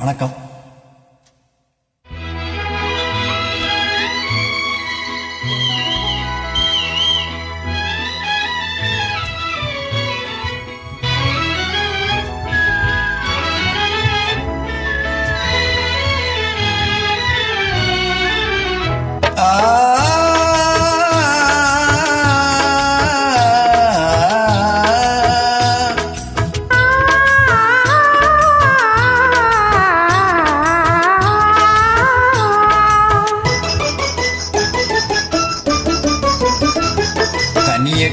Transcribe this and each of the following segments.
வணக்கம்.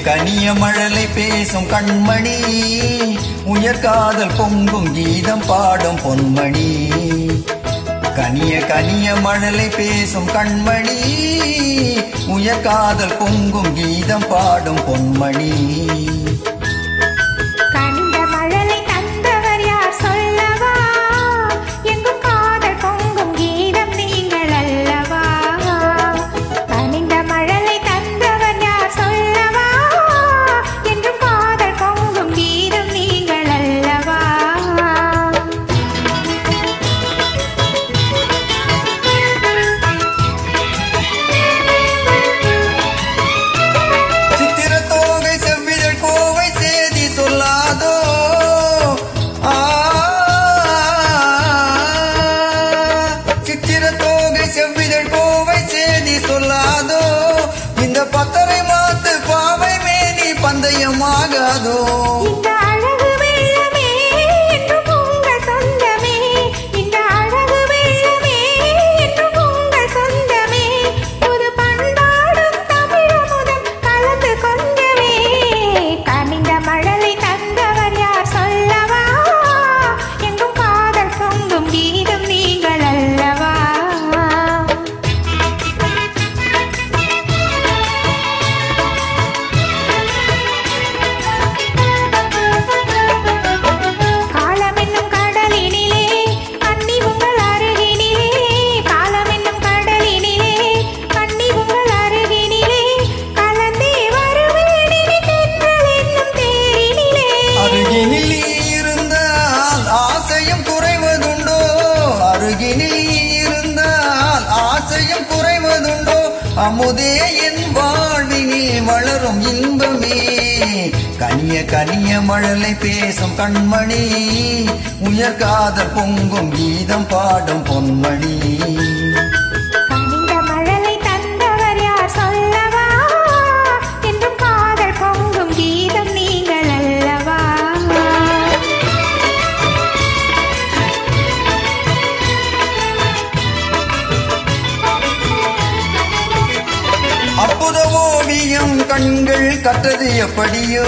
கனிய மழலை பேசும் கண்மணி, உயர்காதல் பொங்கும் கீதம் பாடும் பொன்மணி. கனிய மழலை பேசும் கண்மணி, உயர்காதல் பொங்கும் கீதம் பாடும் பொன்மணி. இந்த பத்தரை மாத்து பாவை மேனி பந்தயமாகாதோ? அமுதே என் வாழ்வினில் வளரும் இன்பமே. கனிய மழலை பேசும் கண்மணி, உயர்காதல் பொங்கும் கீதம் பாடும் பொன்மணி. அற்புத ஓவியம் கண்கள் கற்றது எப்படியோ,